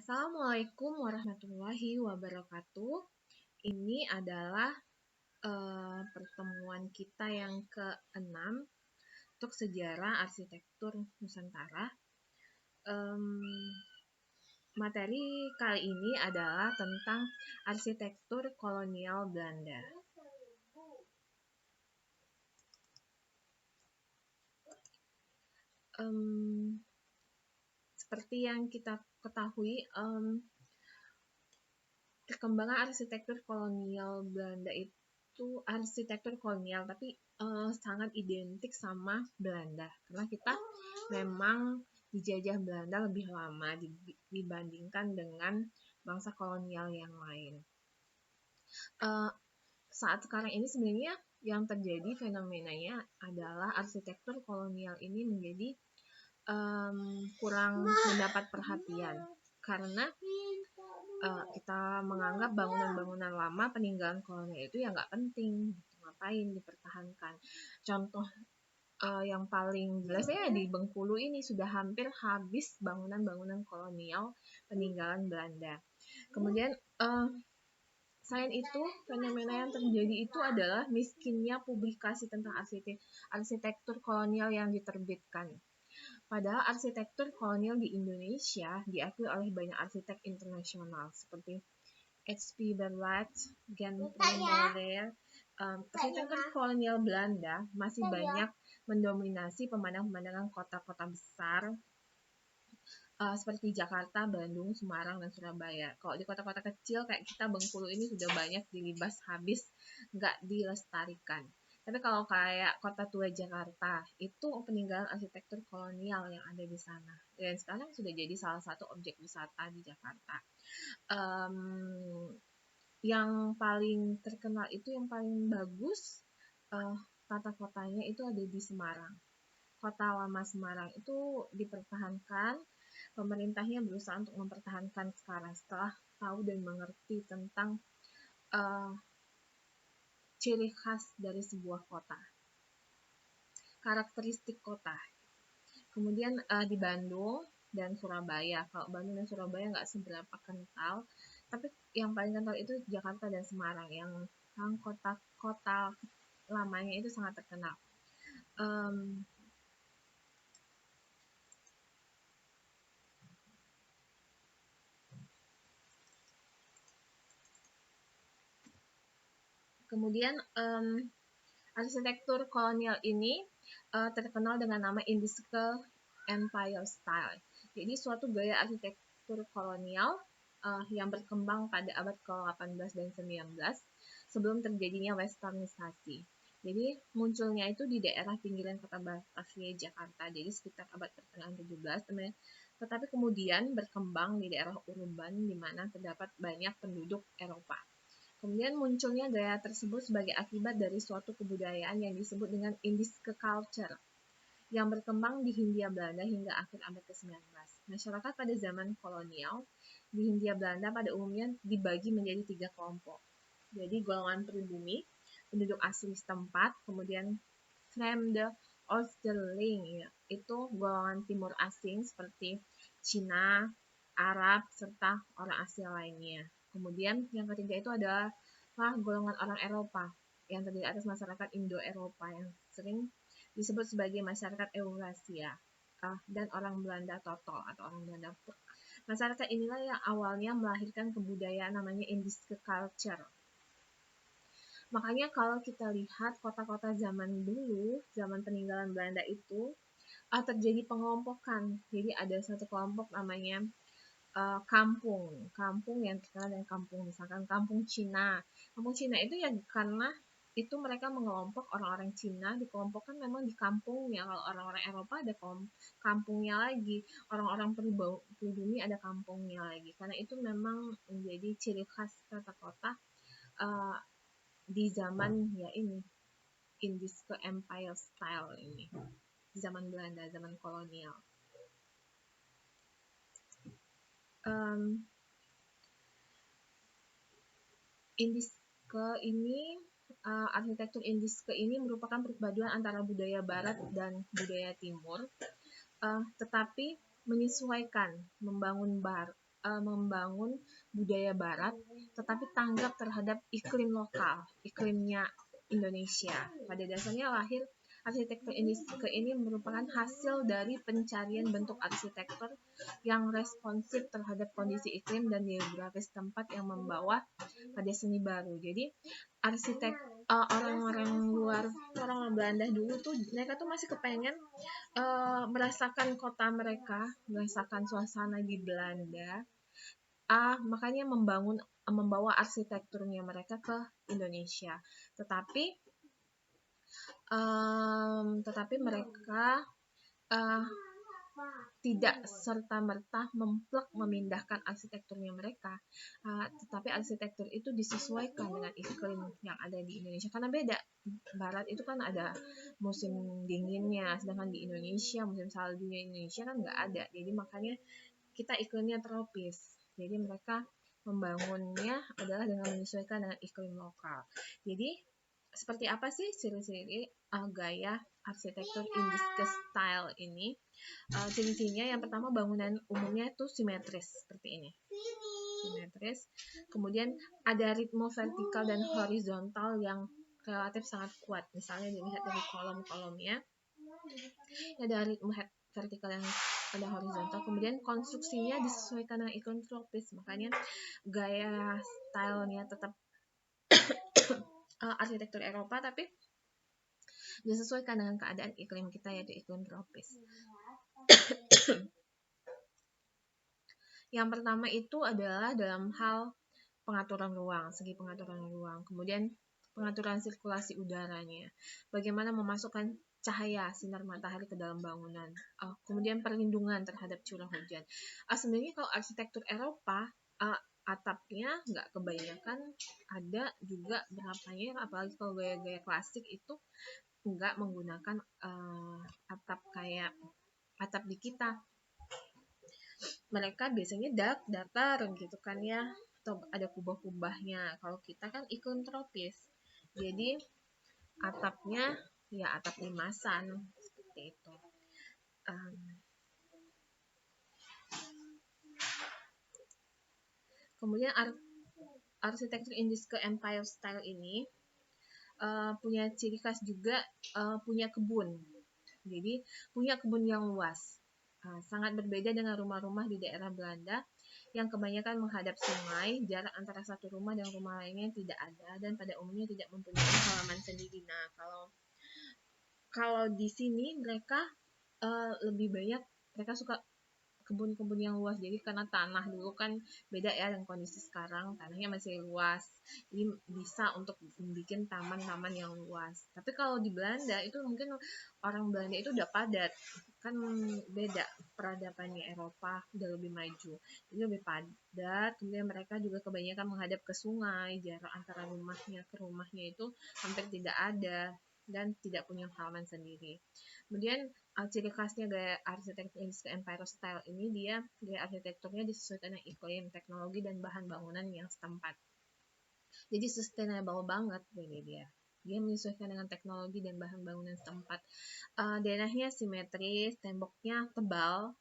Assalamualaikum warahmatullahi wabarakatuh. Ini adalah pertemuan kita yang ke-6 untuk sejarah arsitektur Nusantara. Materi kali ini adalah tentang arsitektur kolonial Belanda. Seperti yang kita ketahui, perkembangan arsitektur kolonial Belanda itu arsitektur kolonial, tapi sangat identik sama Belanda, karena kita memang dijajah Belanda lebih lama dibandingkan dengan bangsa kolonial yang lain. Saat sekarang ini sebenarnya yang terjadi fenomenanya adalah arsitektur kolonial ini menjadi kurang mendapat perhatian, karena kita menganggap bangunan-bangunan lama peninggalan kolonial itu ya nggak penting, ngapain dipertahankan. Contoh yang paling jelas ya di Bengkulu ini sudah hampir habis bangunan-bangunan kolonial peninggalan Belanda. Kemudian selain itu, fenomena yang terjadi itu adalah miskinnya publikasi tentang arsitektur kolonial yang diterbitkan. Padahal arsitektur kolonial di Indonesia diakui oleh banyak arsitek internasional seperti H.P. Berlat, Jan Pienaar. Arsitektur kolonial Belanda masih banyak mendominasi pemandangan-pemandangan kota-kota besar seperti Jakarta, Bandung, Semarang, dan Surabaya. Kalau di kota-kota kecil kayak kita Bengkulu ini sudah banyak dilibas habis, nggak dilestarikan. Tapi kalau kayak kota tua Jakarta, itu peninggalan arsitektur kolonial yang ada di sana. Dan sekarang sudah jadi salah satu objek wisata di Jakarta. Yang paling terkenal itu, yang paling bagus tata kotanya itu ada di Semarang. Kota lama Semarang itu dipertahankan, pemerintahnya berusaha untuk mempertahankan sekarang setelah tahu dan mengerti tentang ciri khas dari sebuah kota, karakteristik kota. Kemudian di Bandung dan Surabaya. Kalau Bandung dan Surabaya nggak seberapa kental, tapi yang paling kental itu Jakarta dan Semarang, yang kota-kota lamanya itu sangat terkenal. Kemudian arsitektur kolonial ini terkenal dengan nama Industrial Empire Style. Jadi suatu gaya arsitektur kolonial yang berkembang pada abad ke-18 dan 19 sebelum terjadinya westernisasi. Jadi munculnya itu di daerah pinggiran kota Batavia, Jakarta, jadi sekitar abad pertengahan 17, tetapi kemudian berkembang di daerah urban di mana terdapat banyak penduduk Eropa. Kemudian munculnya gaya tersebut sebagai akibat dari suatu kebudayaan yang disebut dengan Indiske culture yang berkembang di Hindia Belanda hingga akhir abad ke-19. Masyarakat pada zaman kolonial di Hindia Belanda pada umumnya dibagi menjadi 3 kelompok. Jadi golongan pribumi, penduduk asli setempat, kemudian Vreemde Oosterling, itu golongan timur asing seperti Cina, Arab, serta orang Asia lainnya. Kemudian yang ketiga itu adalah golongan orang Eropa yang terdiri atas masyarakat Indo-Eropa yang sering disebut sebagai masyarakat Eurasia, dan orang Belanda total atau orang Belanda pur. Masyarakat inilah yang awalnya melahirkan kebudayaan namanya Indiske culture. Makanya kalau kita lihat kota-kota zaman dulu, zaman peninggalan Belanda itu terjadi pengelompokan. Jadi ada satu kelompok namanya kampung yang terkenal dengan kampung, misalkan kampung Cina. Kampung Cina itu ya karena itu mereka mengelompok orang-orang Cina, dikelompokkan memang di kampungnya. Kalau orang-orang Eropa ada kampungnya lagi, orang-orang pribumi ada kampungnya lagi. Karena itu memang menjadi ciri khas tata kota di zaman ya ini, Indiske Empire Style ini, zaman Belanda, zaman kolonial. Indiske ini, arsitektur Indiske ini merupakan perpaduan antara budaya Barat dan budaya Timur, tetapi menyesuaikan, membangun membangun budaya barat, tetapi tanggap terhadap iklim lokal, iklimnya Indonesia. Pada dasarnya lahir arsitektur ini merupakan hasil dari pencarian bentuk arsitektur yang responsif terhadap kondisi iklim dan geografis tempat yang membawa pada seni baru. Jadi orang-orang luar, orang Belanda dulu tuh mereka tuh masih kepengen merasakan kota mereka, merasakan suasana di Belanda. Makanya membawa arsitekturnya mereka ke Indonesia. Tetapi mereka tidak serta-merta memindahkan arsitekturnya mereka, tetapi arsitektur itu disesuaikan dengan iklim yang ada di Indonesia, karena beda. Barat itu kan ada musim dinginnya, sedangkan di Indonesia musim saljunya Indonesia kan nggak ada, jadi makanya kita iklimnya tropis. Jadi mereka membangunnya adalah dengan menyesuaikan dengan iklim lokal. Jadi seperti apa sih ciri-ciri gaya arsitektur Indiske style ini? Ciri-cirinya yang pertama, bangunan umumnya itu simetris seperti ini. Simetris. Kemudian ada ritme vertikal dan horizontal yang relatif sangat kuat. Misalnya dilihat dari kolom-kolomnya, ada ritme vertikal yang ada horizontal. Kemudian konstruksinya disesuaikan dengan iklim tropis, makanya gaya stylenya tetap arsitektur Eropa, tapi disesuaikan dengan keadaan iklim kita, yaitu iklim tropis. Yang pertama itu adalah dalam hal pengaturan ruang, segi pengaturan ruang. Kemudian pengaturan sirkulasi udaranya, bagaimana memasukkan cahaya sinar matahari ke dalam bangunan. Kemudian perlindungan terhadap curah hujan. Sebenarnya kalau arsitektur Eropa, atapnya nggak kebanyakan ada juga berapanya, apalagi kalau gaya-gaya klasik itu nggak menggunakan atap kayak atap di kita. Mereka biasanya datar gitu kan ya, atau ada kubah-kubahnya. Kalau kita kan iklim tropis, jadi atapnya ya atap limasan seperti itu. Kemudian arsitektur Indiske Empire Style ini punya ciri khas juga, punya kebun. Jadi punya kebun yang luas. Sangat berbeda dengan rumah-rumah di daerah Belanda yang kebanyakan menghadap sungai, jarak antara satu rumah dan rumah lainnya tidak ada, dan pada umumnya tidak mempunyai halaman sendiri. Nah, kalau di sini mereka lebih banyak, mereka suka kebun-kebun yang luas. Jadi karena tanah dulu kan beda ya dengan kondisi sekarang, tanahnya masih luas, jadi bisa untuk bikin taman-taman yang luas. Tapi kalau di Belanda itu mungkin orang Belanda itu udah padat, kan beda peradabannya, Eropa udah lebih maju, jadi lebih padat. Kemudian mereka juga kebanyakan menghadap ke sungai, jarak antara rumahnya ke rumahnya itu hampir tidak ada, dan tidak punya halaman sendiri. Kemudian ciri khasnya gaya arsitektur Indiske Empire Style ini, dia gaya arsitekturnya disesuaikan dengan iklim, teknologi, dan bahan bangunan yang setempat. Jadi sustainable banget ini dia. Dia menyesuaikan dengan teknologi dan bahan bangunan setempat. Denahnya simetris, temboknya tebal,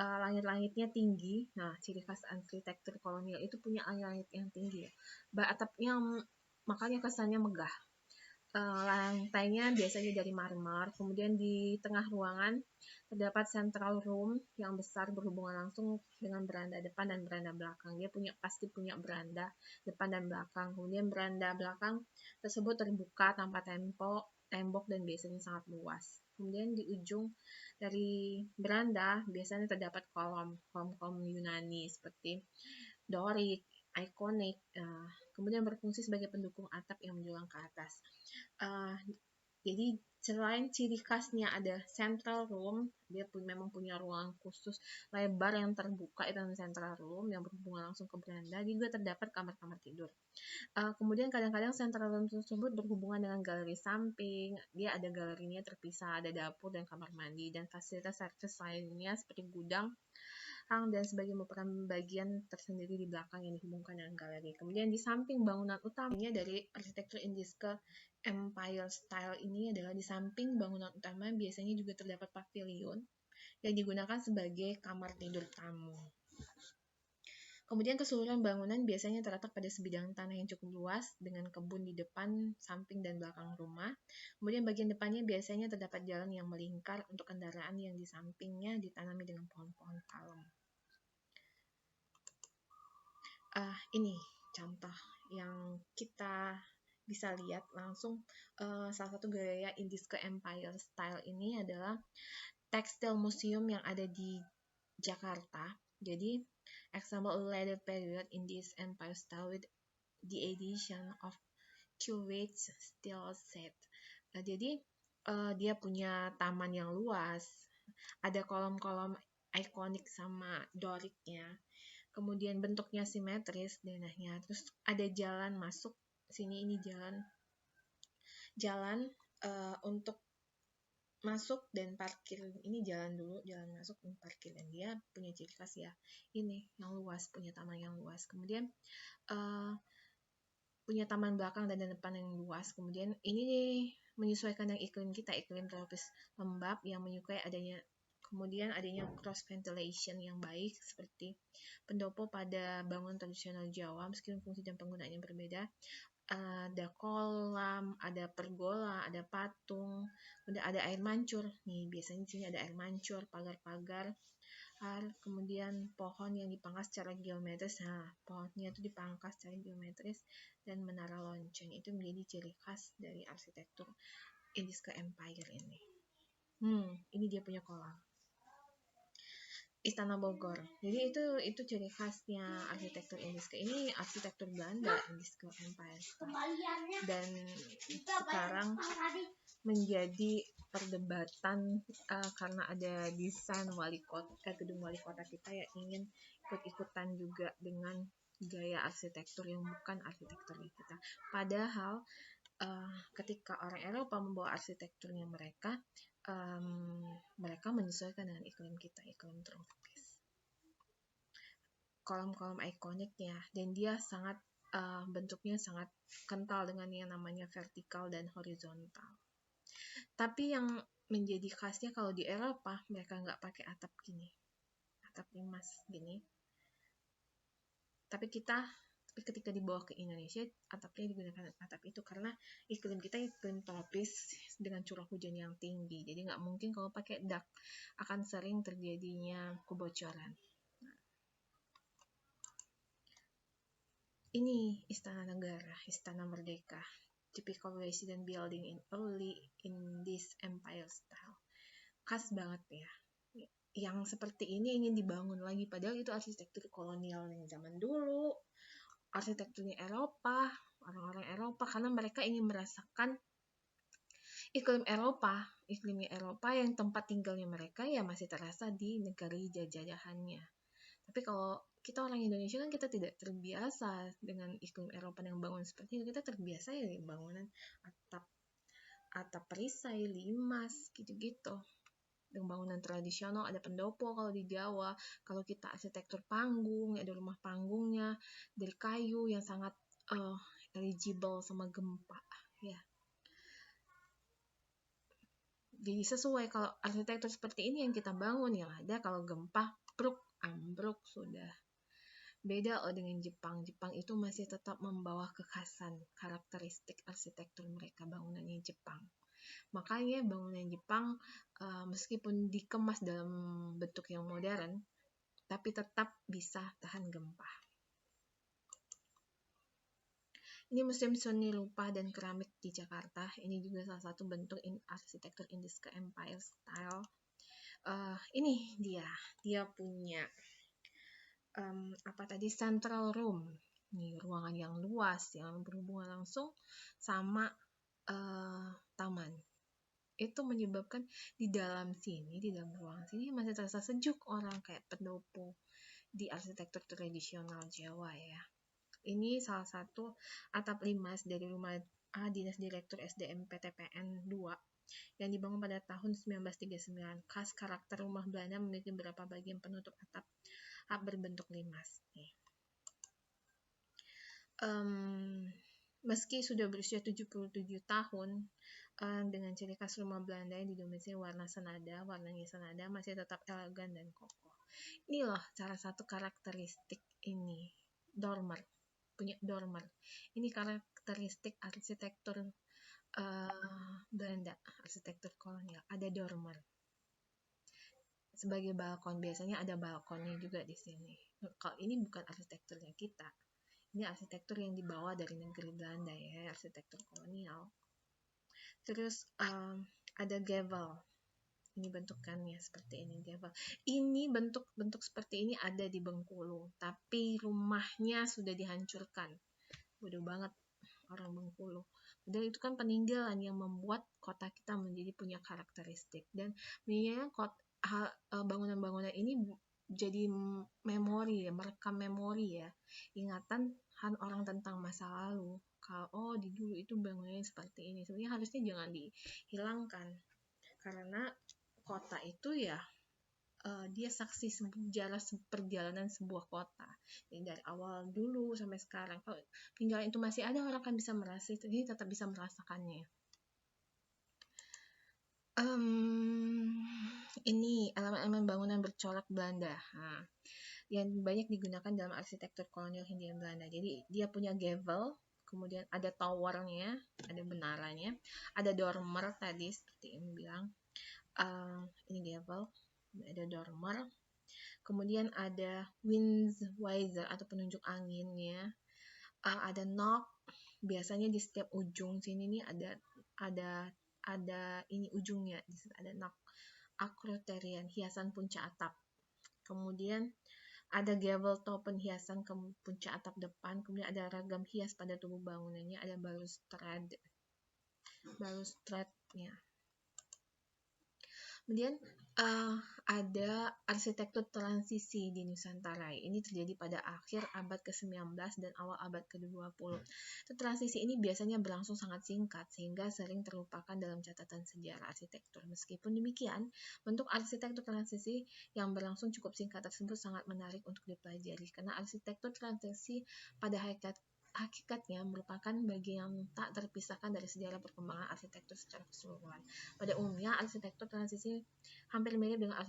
langit-langitnya tinggi. Nah, ciri khas arsitektur kolonial itu punya langit-langit yang tinggi. Atapnya makanya kesannya megah. Lantainya biasanya dari marmer. Kemudian di tengah ruangan terdapat central room yang besar berhubungan langsung dengan beranda depan dan beranda belakang. Dia pasti punya beranda depan dan belakang. Kemudian beranda belakang tersebut terbuka tanpa tembok dan biasanya sangat luas. Kemudian di ujung dari beranda biasanya terdapat kolom Yunani seperti Doric, ikonik, kemudian berfungsi sebagai pendukung atap yang menjulang ke atas. Jadi selain ciri khasnya ada central room, dia memang punya ruang khusus lebar yang terbuka, itu central room yang berhubungan langsung ke beranda. Juga terdapat kamar-kamar tidur. Kemudian kadang-kadang central room tersebut berhubungan dengan galeri samping. Dia ada galerinya terpisah, ada dapur dan kamar mandi, dan fasilitas servis lainnya seperti gudang dan sebagai merupakan bagian tersendiri di belakang yang dihubungkan dengan galeri. Kemudian di samping bangunan utamanya dari arsitektur Indiske Empire Style ini adalah di samping bangunan utama biasanya juga terdapat pavilion yang digunakan sebagai kamar tidur tamu. Kemudian keseluruhan bangunan biasanya terletak pada sebidang tanah yang cukup luas dengan kebun di depan, samping, dan belakang rumah. Kemudian bagian depannya biasanya terdapat jalan yang melingkar untuk kendaraan yang di sampingnya ditanami dengan pohon-pohon palem. Ini contoh yang kita bisa lihat langsung. Salah satu gaya Indische Empire Style ini adalah tekstil museum yang ada di Jakarta. Jadi, example a later period in this empire style with the addition of curved steel set. Jadi, dia punya taman yang luas, ada kolom-kolom ikonik sama doriknya, kemudian bentuknya simetris denahnya, terus ada jalan masuk sini, ini jalan untuk masuk dan parkir. Ini jalan dulu, jalan masuk dan parkir, dan dia punya ciri khas ya ini yang luas, punya taman yang luas, kemudian punya taman belakang dan depan yang luas. Kemudian ini menyesuaikan dengan iklim kita, iklim tropis lembab yang menyukai adanya cross ventilation yang baik seperti pendopo pada bangunan tradisional Jawa, meskipun fungsi dan penggunaannya berbeda. Ada kolam, ada pergola, ada patung, ada air mancur. Nih, biasanya di sini ada air mancur, pagar-pagar, kemudian pohon yang dipangkas secara geometris. Nah, pohonnya itu dipangkas secara geometris, dan menara lonceng itu menjadi ciri khas dari arsitektur Indische Empire ini. Ini dia punya kolam. Istana Bogor. Jadi itu ciri khasnya arsitektur Indische. Ini arsitektur Belanda, Indische Empire. Dan sekarang menjadi perdebatan karena ada desain gedung wali kota kita yang ingin ikut-ikutan juga dengan gaya arsitektur yang bukan arsitekturnya kita. Padahal ketika orang Eropa membawa arsitekturnya mereka menyesuaikan dengan iklim kita, iklim tropis. Kolom-kolom ikoniknya, dan dia sangat bentuknya sangat kental dengan yang namanya vertikal dan horizontal. Tapi yang menjadi khasnya kalau di Eropa, mereka nggak pakai atap gini, atap limas gini. Tapi ketika dibawa ke Indonesia, atapnya digunakan atap itu karena iklim kita iklim tropis dengan curah hujan yang tinggi. Jadi nggak mungkin kalau pakai dak, akan sering terjadinya kebocoran. Ini Istana Negara, Istana Merdeka, typical resident building in early Indische Empire style. Khas banget ya. Yang seperti ini ingin dibangun lagi, padahal itu arsitektur kolonial yang zaman dulu. Arsitekturnya Eropa, orang-orang Eropa, karena mereka ingin merasakan iklimnya Eropa yang tempat tinggalnya mereka ya masih terasa di negeri jajahannya. Tapi kalau kita orang Indonesia kan kita tidak terbiasa dengan iklim Eropa yang bangun seperti itu. Kita terbiasa ya bangunan atap perisai, limas, gitu-gitu. Dengan bangunan tradisional, ada pendopo kalau di Jawa. Kalau kita arsitektur panggung, ada rumah panggungnya dari kayu yang sangat eligible sama gempa, ya. Jadi sesuai, kalau arsitektur seperti ini yang kita bangun, yang ada kalau gempa, ambruk sudah. Beda dengan Jepang. Jepang itu masih tetap membawa kekhasan, karakteristik arsitektur mereka, bangunannya Jepang. Makanya bangunan Jepang meskipun dikemas dalam bentuk yang modern, tapi tetap bisa tahan gempa. Ini Museum Seni Rupa dan Keramik di Jakarta. Ini juga salah satu bentuk arsitektur Indische Empire Style. Ini dia punya Central Room. Ini ruangan yang luas yang berhubungan langsung sama taman. Itu menyebabkan di dalam ruangan sini masih terasa sejuk orang, kayak pendopo di arsitektur tradisional Jawa ya. Ini salah satu atap limas dari rumah Dinas Direktur SDM PTPN 2 yang dibangun pada tahun 1939. Khas karakter rumah Belanda memiliki beberapa bagian penutup atap berbentuk limas. Meski sudah berusia 77 tahun, dengan ciri khas rumah Belanda yang didominasi warnanya senada masih tetap elegan dan kokoh. Ini loh salah satu karakteristik ini dormer, punya dormer. Ini karakteristik arsitektur Belanda, arsitektur kolonial, ada dormer sebagai balkon. Biasanya ada balkonnya juga di sini. Kalau ini bukan arsitekturnya kita, ini arsitektur yang dibawa dari negeri Belanda ya, arsitektur kolonial. Terus ada gavel. Ini bentukannya seperti ini, gavel. Ini bentuk seperti ini ada di Bengkulu, tapi rumahnya sudah dihancurkan. Bodoh banget orang Bengkulu. Padahal itu kan peninggalan yang membuat kota kita menjadi punya karakteristik. Dan bangunan-bangunan ini jadi memori ya, merekam memori ya, ingatan orang tentang masa lalu. Kalau di dulu itu bangunannya seperti ini, sebenarnya harusnya jangan dihilangkan, karena kota itu ya dia saksi sejarah perjalanan sebuah kota. Jadi dari awal dulu sampai sekarang, kalau peninggalan itu masih ada, orang kan bisa jadi tetap bisa merasakannya. Ini elemen-elemen bangunan bercorak Belanda. Yang banyak digunakan dalam arsitektur kolonial Hindia Belanda. Jadi dia punya gavel, kemudian ada towernya, ada menaranya, ada dormer tadi seperti yang bilang. Ini gavel, ada dormer, kemudian ada windvisor atau penunjuk anginnya, ada knock. Biasanya di setiap ujung sini nih ada ini ujungnya, di sini ada knock. Acroterian, hiasan puncak atap. Kemudian ada gavel topen, hiasan ke puncak atap depan. Kemudian ada ragam hias pada tubuh bangunannya, ada balustradnya. Kemudian ada arsitektur transisi di Nusantara. Ini terjadi pada akhir abad ke-19 dan awal abad ke-20. Transisi ini biasanya berlangsung sangat singkat, sehingga sering terlupakan dalam catatan sejarah arsitektur. Meskipun demikian, bentuk arsitektur transisi yang berlangsung cukup singkat tersebut sangat menarik untuk dipelajari, karena arsitektur transisi pada hakikatnya merupakan bagian yang tak terpisahkan dari sejarah perkembangan arsitektur secara keseluruhan. Pada umumnya, arsitektur transisi hampir mirip dengan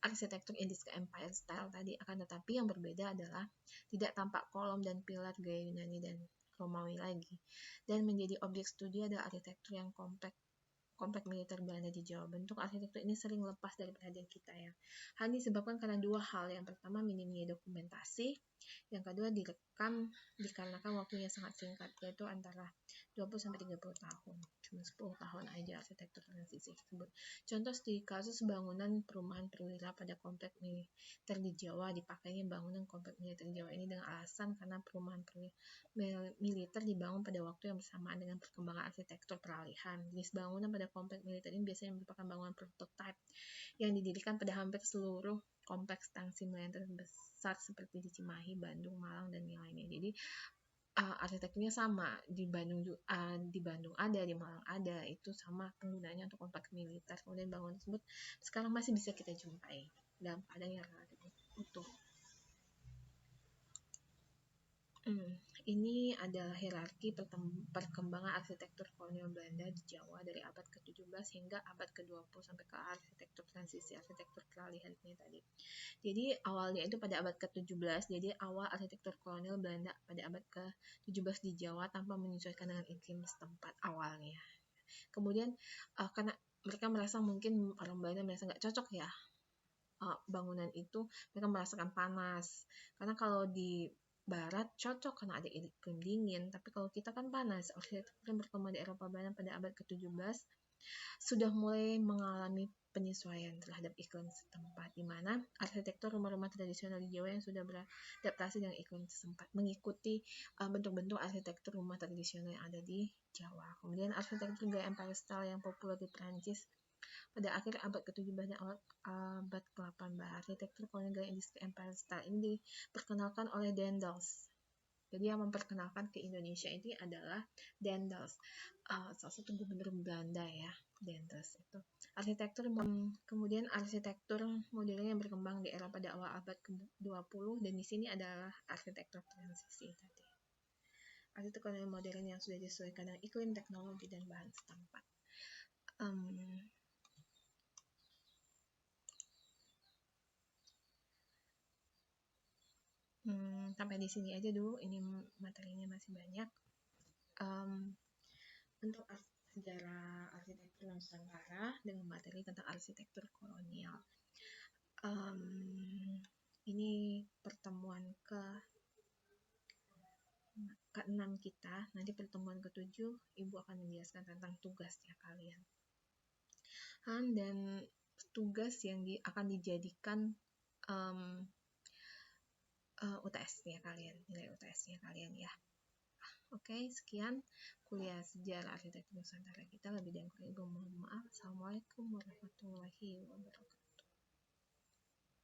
arsitektur Indische Empire Style tadi, akan tetapi yang berbeda adalah tidak tampak kolom dan pilar gaya Yunani dan Romawi lagi, dan menjadi objek studi adalah arsitektur yang kompleks militer Belanda di Jawa. Bentuk arsitektur ini sering lepas dari perhatian kita ya. Hal ini disebabkan karena dua hal. Yang pertama, minimnya dokumentasi. Yang kedua, dikarenakan waktunya sangat singkat, yaitu antara 20-30 tahun. Cuma 10 tahun aja arsitektur transisi tersebut. Contoh studi kasus bangunan perumahan perwira pada komplek militer di Jawa. Dipakainya bangunan komplek militer di Jawa ini dengan alasan karena perumahan militer dibangun pada waktu yang bersamaan dengan perkembangan arsitektur peralihan. Jenis bangunan pada komplek militer ini biasanya merupakan bangunan prototipe yang didirikan pada hampir seluruh kompleks stansi militer besar seperti di Cimahi, Bandung, Malang, dan yang lainnya. Jadi arsitekturnya sama, di Bandung ada, di Malang ada, itu sama penggunaannya untuk kompleks militer. Kemudian bangunan tersebut sekarang masih bisa kita jumpai dalam keadaan yang relatif utuh. Ini adalah hierarki perkembangan arsitektur kolonial Belanda di Jawa dari abad ke-17 hingga abad ke-20 sampai ke arsitektur transisi, arsitektur peralihan ini tadi. Jadi awalnya itu pada abad ke-17, jadi awal arsitektur kolonial Belanda pada abad ke-17 di Jawa tanpa menyesuaikan dengan iklim setempat awalnya. Kemudian karena mereka merasa mungkin orang Belanda merasa nggak cocok ya bangunan itu, mereka merasakan panas. Karena kalau di Barat cocok karena ada iklim dingin, tapi kalau kita kan panas. Arsitektur yang berkembang di Eropa Barat pada abad ke-17 sudah mulai mengalami penyesuaian terhadap iklim setempat, di mana arsitektur rumah-rumah tradisional di Jawa yang sudah beradaptasi dengan iklim setempat mengikuti bentuk-bentuk arsitektur rumah tradisional yang ada di Jawa. Kemudian arsitektur gaya Empire Style yang populer di Prancis pada akhir abad ke-17 dan awal abad ke-18. Arsitektur kolonial gaya Indische Empire Style ini diperkenalkan oleh Daendels. Jadi yang memperkenalkan ke Indonesia ini adalah Daendels, salah satu gubernur Belanda ya, Daendels itu. Kemudian arsitektur modern yang berkembang di era pada awal abad ke-20, dan di sini adalah arsitektur transisi tadi. Arsitektur modern yang sudah disesuaikan dengan iklim, teknologi, dan bahan setempat. Sampai di sini aja dulu, ini materinya masih banyak. Untuk sejarah arsitektur Nusantara dengan materi tentang arsitektur kolonial. Ini pertemuan ke-6 kita. Nanti pertemuan ke-7 Ibu akan menjelaskan tentang tugasnya kalian. Dan tugas yang akan dijadikan UTS-nya kalian, nilai UTS-nya kalian ya. Oke, sekian kuliah sejarah arsitektur Nusantara kita. Lebih dan kurang Ibu mohon maaf. Assalamualaikum warahmatullahi wabarakatuh.